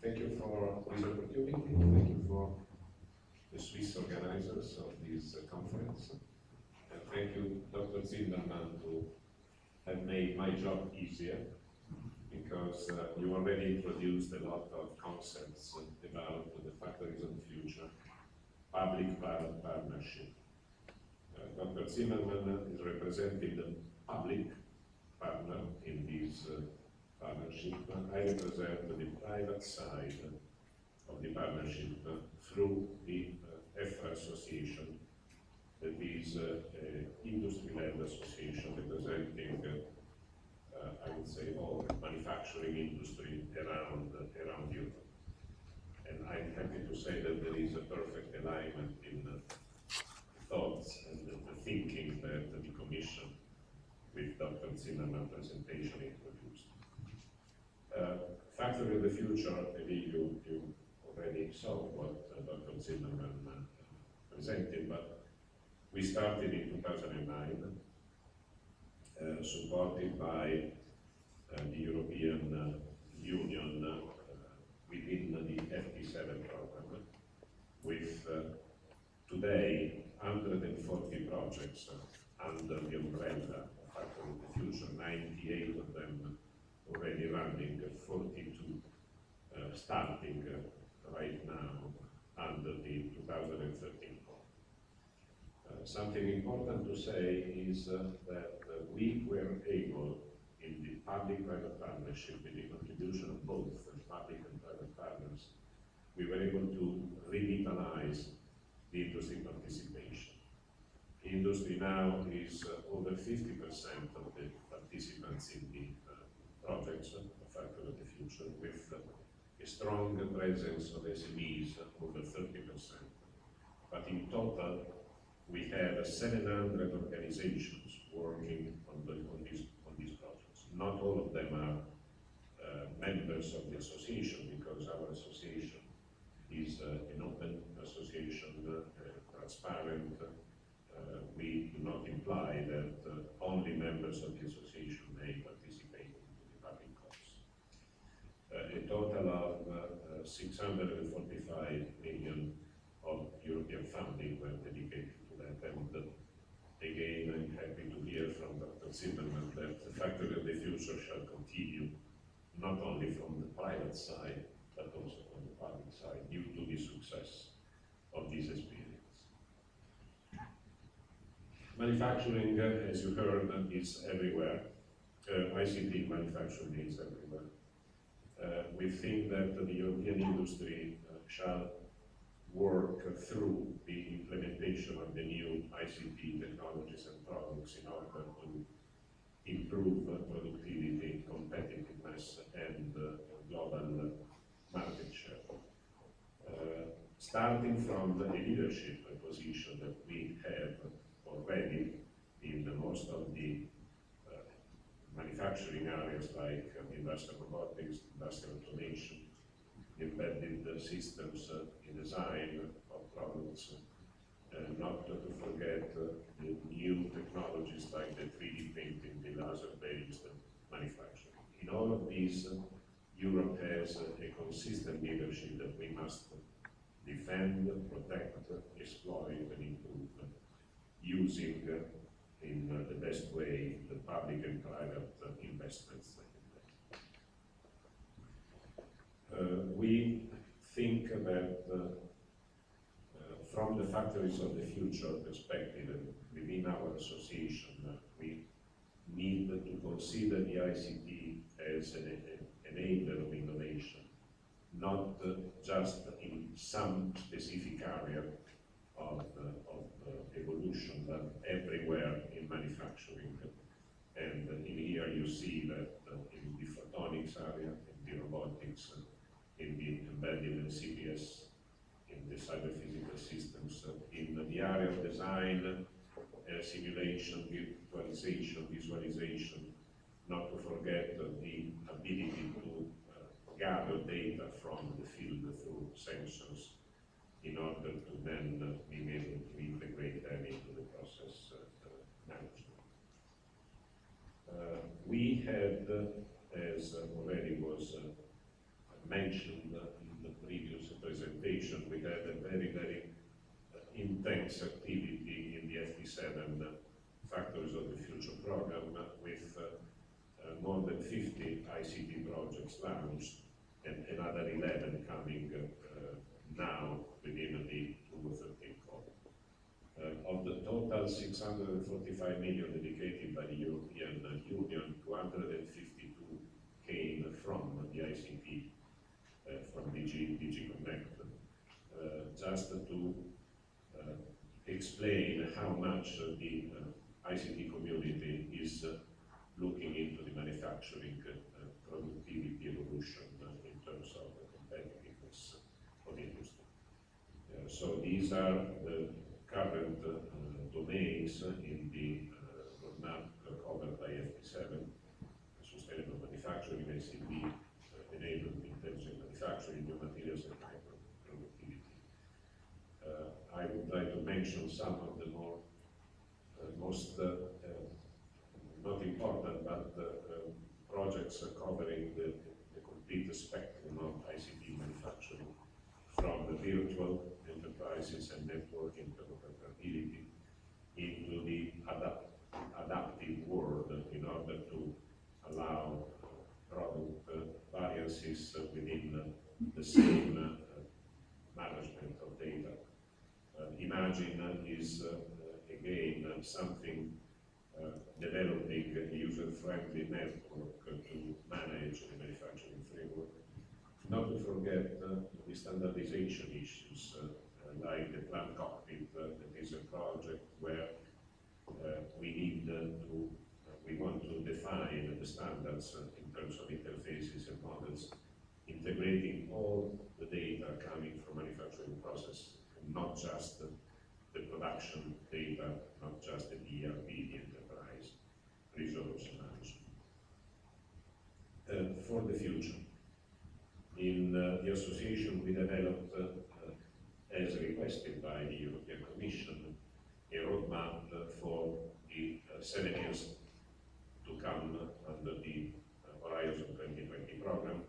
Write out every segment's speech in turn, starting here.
Thank you for this opportunity. Thank you for the Swiss organizers of this conference. And thank you, Dr. Zimmerman, to have made my job easier, because you already introduced a lot of concepts about the factories of the future, public-private partnership. Dr. Zimmerman is representing the public partner in this partnership. I represent the private side of the partnership through the EFFRA association, that is an industry-led association representing, I would say, all manufacturing industry around Europe. And I'm happy to say that there is a perfect alignment in the thoughts and the thinking that the Commission, with Dr. Zimmerman's presentation, introduced. Factory of the Future, maybe you already saw what Dr. Zimmerman presented, but we started in 2009, supported by the European Union within the FP7 program, with today 140 projects under the umbrella of Factory of the Future, 98 of them already running, 42 starting right now under the 2013 call. Something important to say is that we were able, in the public-private partnership, with the contribution of both public and private partners, we were able to revitalize the industry participation. The industry now is over 50% of the participants in the projects of Factory of the Future, with a strong presence of SMEs, over 30%. But in total, we have 700 organizations working on these projects. Not all of them are members of the association, because our association is an open association, transparent. We do not imply that only members of the association may participate in the public calls. A total of 645 million of European funding were dedicated to that. And again, I'm happy to hear from Dr. Zimmerman that the Factory of the Future shall continue, not only from the private side, but also from the public side, due to the success of this experience. Manufacturing, as you heard, is everywhere. ICT manufacturing is everywhere. We think that the European industry shall work through the implementation of the new ICT technologies and products in order to improve productivity, competitiveness, and global market share. Starting from the leadership position that we have already in most of the manufacturing areas, like industrial robotics, industrial automation, embedded systems in design of products, not to forget the new technologies like the 3D printing, the laser-based manufacturing. In all of these, Europe has a consistent leadership that we must defend, protect, exploit, and improve, using in the best way the public and private investments. We think that from the Factories of the Future perspective, within our association, we need to consider the ICT as an enabler of innovation, not just in some specific area of evolution, but everywhere in manufacturing. And in here you see that in the photonics area, in the robotics, in the embedded and CPS, in the cyber-physical systems, in the area of design, simulation, virtualization, visualization, not to forget the ability to gather data from the field through sensors, in order to then being able to integrate them into the process management. We had, as already was mentioned in the previous presentation, we had a very intense activity in the FP7 Factories of the Future program with more than 50 ICT projects launched and another 11 coming now within the 2013 call. Of the total 645 million dedicated by the European Union, 252 came from the ICT, from DG Connect. Just to explain how much the ICT community is looking into the manufacturing productivity evolution in terms of the competitiveness of the industry. So these are the current domains in the roadmap covered by FP7: sustainable manufacturing, ICT, enabled intelligent manufacturing, new materials and high productivity. I would like to mention some of the most not important, but projects covering the complete spectrum of ICT manufacturing, from the virtual enterprises and network interoperability into the adaptive world in order to allow product variances within the same management of data. Imagine is again something developing a user-friendly network to manage the manufacturing framework. Not to forget the standardization issues, like the plant cockpit. That is a project where we want to define the standards in terms of interfaces and models, integrating all the data coming from manufacturing process, and not just the production data, not just the ERP, the enterprise resource management. For the future, in the association we developed, as requested by the European Commission, a roadmap for the 7 years to come under the Horizon 2020 program.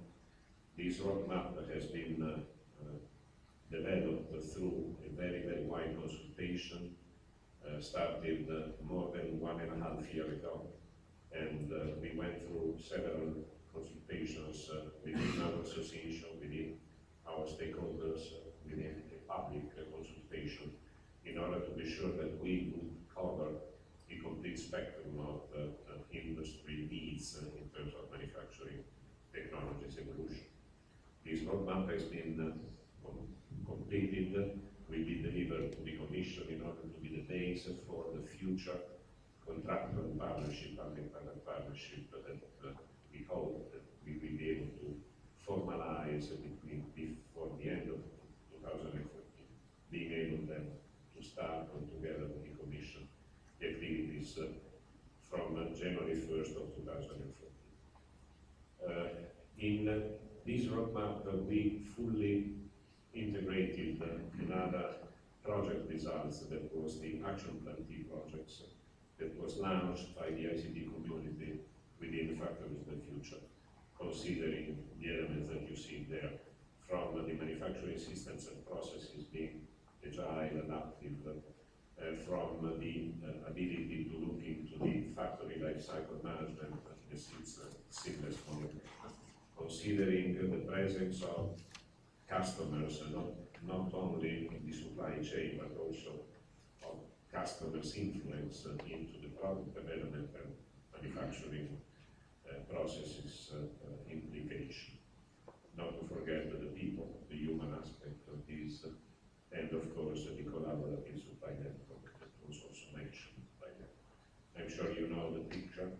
This roadmap has been developed through a very wide consultation, started more than 1.5 years ago, and we went through several consultations within our association, within our stakeholders, within a public consultation, in order to be sure that we would cover the complete spectrum of industry needs in terms of manufacturing technologies evolution. This roadmap has been completed, will be delivered to the Commission in order to be the base for the future contractual partnership, public-private partnership that we hope that we will be able to formalize before the end of 2014, being able then to start together with the Commission the activities from January 1st of 2014. In this roadmap, we fully integrated another project results that was the Action Plan T projects that was launched by the ICT community within the Factories of the Future, considering the elements that you see there, from the manufacturing systems and processes being agile, adaptive, from the ability to look into the factory life cycle management in a seamless mode, considering the presence of customers, not only in the supply chain, but also of customers' influence into the product development and manufacturing processes implication. Not to forget the people, the human aspect of this, and of course the collaborative supply network that was also mentioned by them. I'm sure you know the picture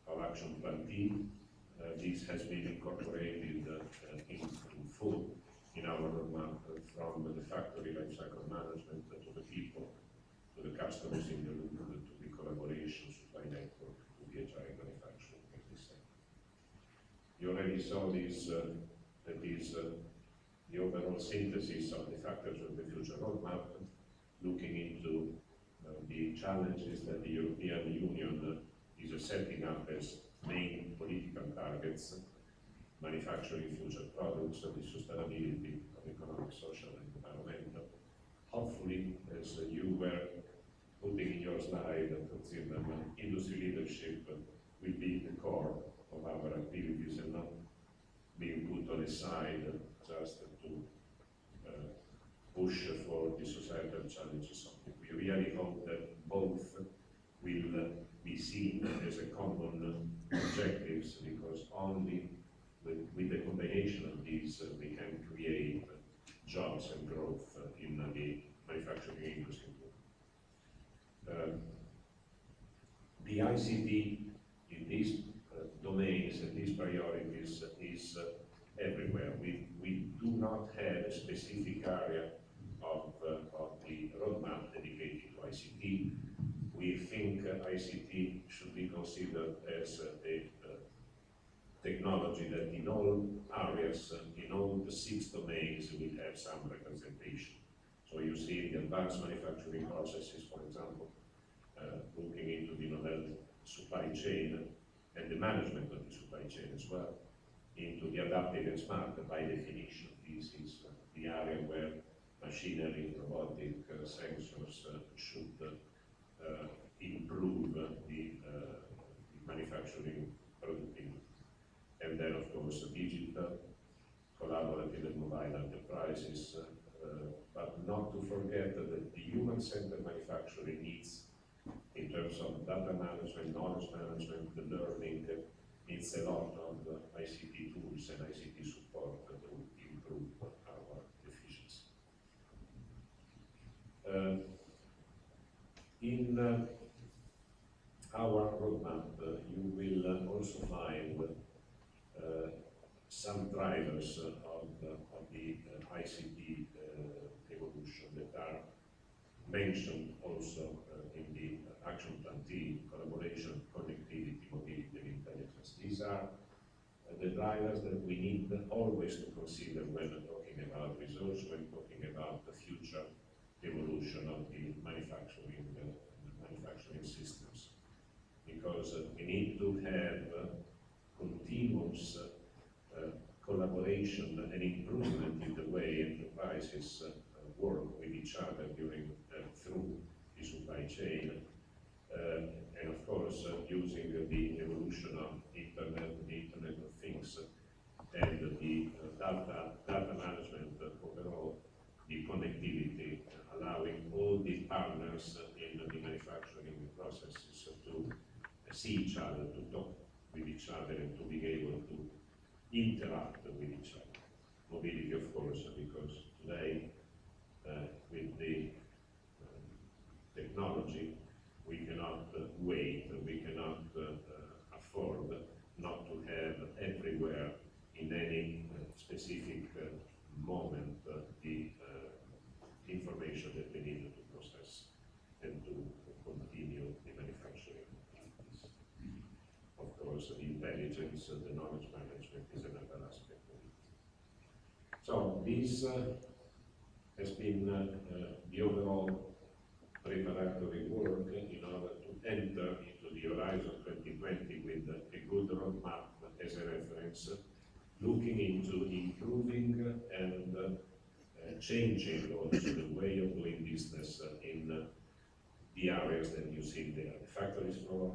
of Action Plan T. This has been incorporated into full in our roadmap, from the factory lifecycle management to the people, to the customers in the loop, to the collaboration supply network, to the agile manufacturing, as we say. You already saw this, that is the overall synthesis of the Factories of the Future roadmap, looking into the challenges that the European Union is setting up as main political targets, manufacturing future products, the sustainability of economic, social, and environmental. Hopefully, as you were putting in your slide, industry leadership will be the core of our activities and not being put on the side just to push for the societal challenges. We really hope that both will be seen as a common objectives, because only with the combination of these we can create jobs and growth in the manufacturing industry. The ICT in these domains and these priorities is everywhere. We do not have a specific area of the roadmap dedicated to ICT. We think ICT should be considered as a technology that in all areas, in all the 6 domains, will have some representation. So you see the advanced manufacturing processes, for example, looking into the novel supply chain and the management of the supply chain as well, into the adaptive and smart. By definition, this is the area where machinery, robotic, sensors should improve the manufacturing productivity. And then, of course, digital, collaborative and mobile enterprises, but not to forget that the human-centered manufacturing needs, in terms of data management, knowledge management, the learning, needs a lot of ICT tools and ICT support to improve our efficiency. In our roadmap, you will also find some drivers of the ICT evolution that are mentioned also in the action plan T: collaboration, connectivity, mobility, and intelligence. These are the drivers that we need always to consider when talking about research, when talking about the future evolution of the manufacturing systems, because we need to have continuous collaboration and improvement in the way enterprises work with each other through the supply chain, and of course using the evolution of the Internet of Things, and the data management overall, the connectivity, allowing all the partners in the manufacturing processes to see each other, to talk with each other, and to be able to interact with each other. Mobility, of course, because today with the technology, we cannot wait, we cannot afford not to have everywhere, in any specific moment, the information that we need to process and to continue the manufacturing activities. Of course, the intelligence, the knowledge management is another aspect of it. So this has been the overall preparatory work in order to enter into the Horizon 2020 with a good roadmap as a reference, looking into improving and changing also the way of doing business in the areas that you see there: the factory floor,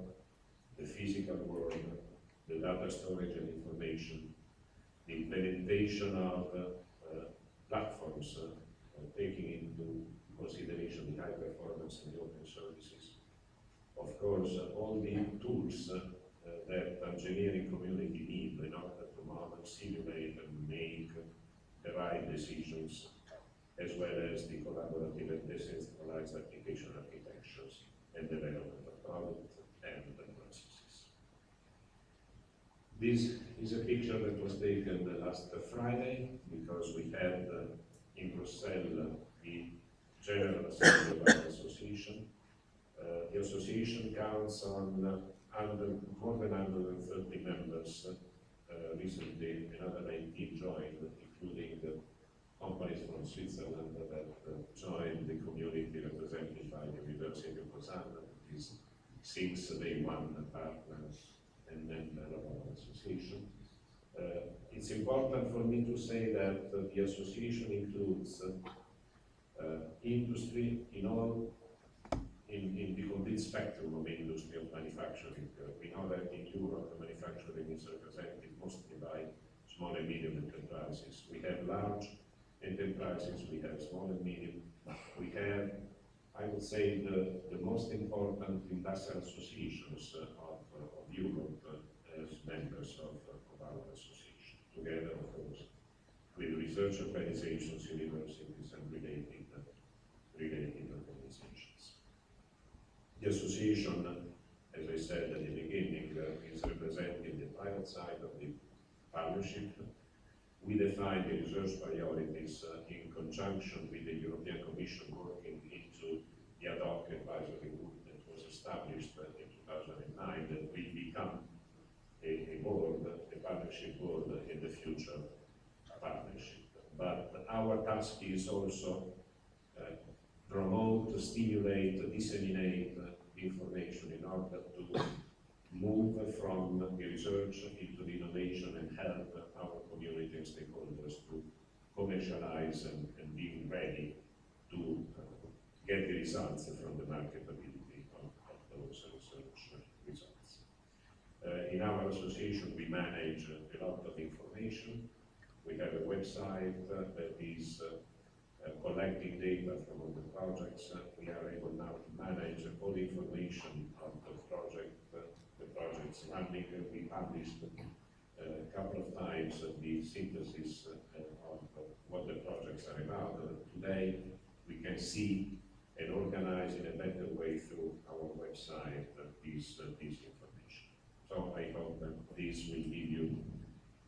the physical world, the data storage and information, the implementation of platforms, taking into consideration the high performance and the open services. Of course, all the tools that engineering community need in order to model, simulate, and make the right decisions, as well as the collaborative and decentralized application architectures and development of products and processes. This is a picture that was taken last Friday, because we had in Brussels the General Assembly of our association. The association counts on more than 130 members. Recently, another 19 joined, including the companies from Switzerland that joined the community represented by the University of Lausanne. These 6 day one partners and member of our association. it's important for me to say that the association includes industry in the complete spectrum of industry of manufacturing. We know that in Europe, manufacturing is represented mostly by small and medium enterprises. We have large enterprises, we have small and medium. We have, I would say, the most important industrial associations of Europe as members of our association, together, of course, with research organizations, universities, and related organizations. The association, as I said at the beginning, is representing the private side of the partnership. We define the research priorities in conjunction with the European Commission working into the ad hoc advisory group that was established in 2009 that will become a board, a partnership board in the future partnership. But our task is also promote, stimulate, disseminate information in order to move from the research into the innovation and help our community and stakeholders to commercialize and being ready to get the results from the marketability of those research results. In our association, we manage a lot of information. We have a website that is collecting data from all the projects. We are able now to manage all the information of the projects running. We published a couple of times the synthesis of what the projects are about. Today, we can see and organize in a better way through our website this information. So I hope that this will give you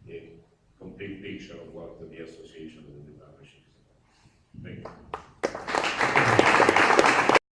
a complete picture of what the association